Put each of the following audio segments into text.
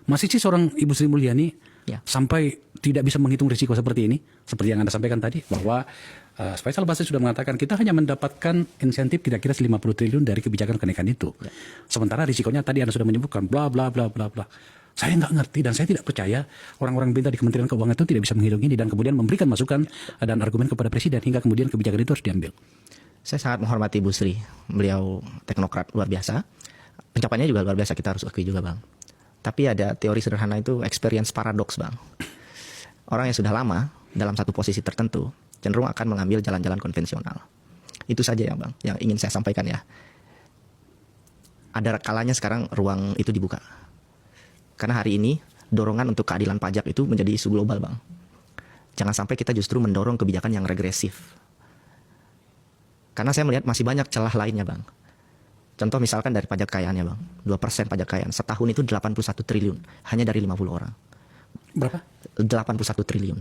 Masih sih seorang Ibu Sri Mulyani sampai tidak bisa menghitung risiko seperti ini, seperti yang Anda sampaikan tadi, bahwa Faisal Basri sudah mengatakan kita hanya mendapatkan insentif kira-kira 50 triliun dari kebijakan kenaikan itu. Sementara risikonya tadi Anda sudah menyebutkan bla bla bla bla bla. Saya nggak ngerti dan saya tidak percaya orang-orang pintar di Kementerian Keuangan itu tidak bisa menghitung ini dan kemudian memberikan masukan dan argumen kepada Presiden hingga kemudian kebijakan itu harus diambil. Saya sangat menghormati Ibu Sri. Beliau teknokrat luar biasa. Pencapaiannya juga luar biasa, kita harus akui juga, Bang. Tapi ada teori sederhana itu experience paradox, Bang. Orang yang sudah lama dalam satu posisi tertentu cenderung akan mengambil jalan-jalan konvensional. Itu saja ya, Bang, yang ingin saya sampaikan ya. Ada kalanya sekarang ruang itu dibuka. Karena hari ini dorongan untuk keadilan pajak itu menjadi isu global, Bang. Jangan sampai kita justru mendorong kebijakan yang regresif. Karena saya melihat masih banyak celah lainnya, Bang. Contoh misalkan dari pajak kekayaannya, Bang. 2% pajak kekayaan. Setahun itu 81 triliun. Hanya dari 50 orang. Berapa? 81 triliun.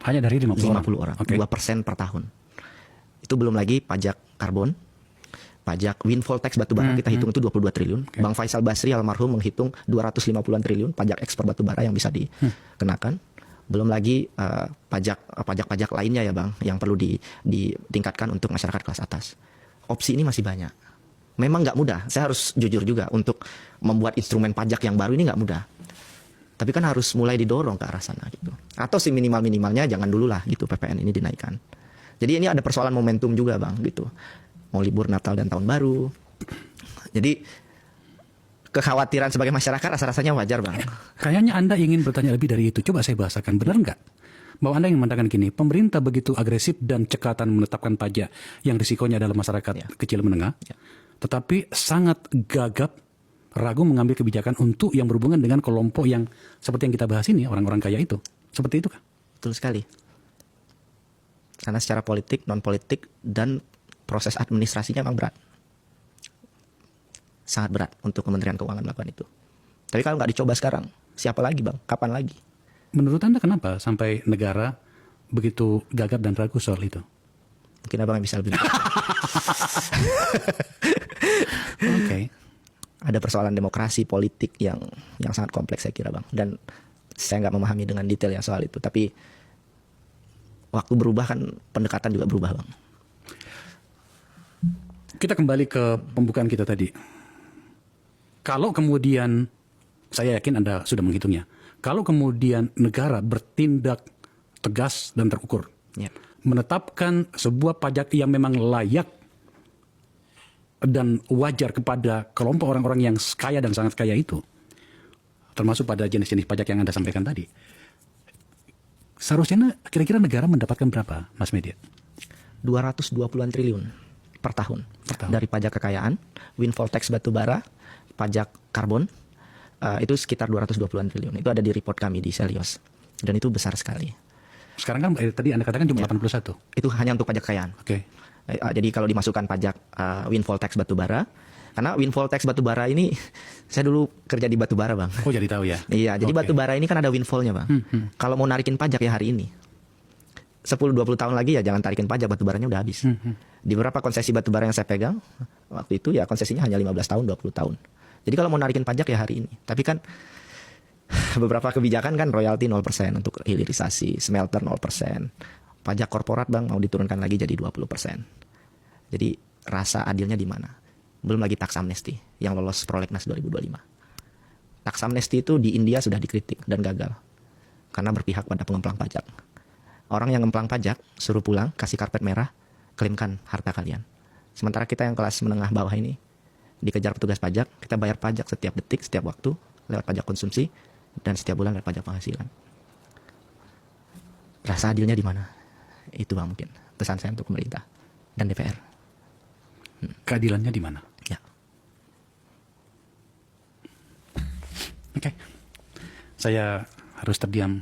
Hanya dari 50 orang. Okay. 2% per tahun. Itu belum lagi pajak karbon. Pajak windfall tax batubara kita hitung itu 22 triliun. Okay. Bang Faisal Basri almarhum menghitung 250-an triliun pajak ekspor batubara yang bisa dikenakan. Belum lagi pajak-pajak lainnya ya, Bang, yang perlu ditingkatkan untuk masyarakat kelas atas. Opsi ini masih banyak. Memang nggak mudah. Saya harus jujur juga untuk membuat instrumen pajak yang baru ini nggak mudah. Tapi kan harus mulai didorong ke arah sana gitu. Atau si minimal-minimalnya jangan dulu lah gitu PPN ini dinaikkan. Jadi ini ada persoalan momentum juga, Bang, gitu. Mau libur Natal dan Tahun Baru. Jadi kekhawatiran sebagai masyarakat rasa-rasanya wajar, Bang. Kayaknya Anda ingin bertanya lebih dari itu. Coba saya bahasakan, benar nggak? Bahwa Anda ingin mengatakan gini, pemerintah begitu agresif dan cekatan menetapkan pajak yang risikonya adalah masyarakat kecil menengah, tetapi sangat gagap, ragu mengambil kebijakan untuk yang berhubungan dengan kelompok yang seperti yang kita bahas ini, orang-orang kaya itu. Seperti itu kan? Betul sekali. Karena secara politik, non-politik, dan proses administrasinya memang berat. Sangat berat untuk Kementerian Keuangan melakukan itu. Tapi kalau nggak dicoba sekarang, siapa lagi, Bang? Kapan lagi? Menurut Anda kenapa sampai negara begitu gagap dan ragu soal itu? Mungkin Abang yang bisa lebih. Oke. Ada persoalan demokrasi politik yang sangat kompleks saya kira, Bang. Dan saya nggak memahami dengan detail ya soal itu. Tapi waktu berubah kan pendekatan juga berubah, Bang. Kita kembali ke pembukaan kita tadi. Kalau kemudian, saya yakin Anda sudah menghitungnya, kalau kemudian negara bertindak tegas dan terukur, menetapkan sebuah pajak yang memang layak dan wajar kepada kelompok orang-orang yang kaya dan sangat kaya itu, termasuk pada jenis-jenis pajak yang Anda sampaikan tadi, seharusnya kira-kira negara mendapatkan berapa, Mas Media? 220-an triliun per tahun. Dari pajak kekayaan, windfall tax batubara, pajak karbon, itu sekitar 220-an triliun. Itu ada di report kami di Selios. Dan itu besar sekali. Sekarang kan tadi Anda katakan cuma 81. Itu hanya untuk pajak kekayaan. Oke. Jadi kalau dimasukkan pajak windfall tax batubara, karena windfall tax batubara ini, saya dulu kerja di batubara, Bang. Oh, jadi tahu ya? Iya, jadi batubara ini kan ada windfallnya, Bang. Kalau mau narikin pajak ya hari ini, 10-20 tahun lagi ya jangan tarikin pajak, batubaranya udah habis. Di beberapa konsesi batubara yang saya pegang, waktu itu ya konsesinya hanya 15 tahun, 20 tahun. Jadi kalau mau narikin pajak ya hari ini. Tapi kan beberapa kebijakan kan royalti 0% untuk hilirisasi, smelter 0%. Pajak korporat, Bang, mau diturunkan lagi jadi 20%. Jadi rasa adilnya di mana? Belum lagi tax amnesty yang lolos prolegnas 2025. Tax amnesty itu di India sudah dikritik dan gagal karena berpihak pada pengemplang pajak. Orang yang ngemplang pajak suruh pulang, kasih karpet merah, klaimkan harta kalian. Sementara kita yang kelas menengah bawah ini dikejar petugas pajak, kita bayar pajak setiap detik, setiap waktu lewat pajak konsumsi dan setiap bulan lewat pajak penghasilan. Rasa adilnya di mana? Itu, Bang, mungkin pesan saya untuk pemerintah dan DPR. Keadilannya di mana? Ya. Oke. Saya harus terdiam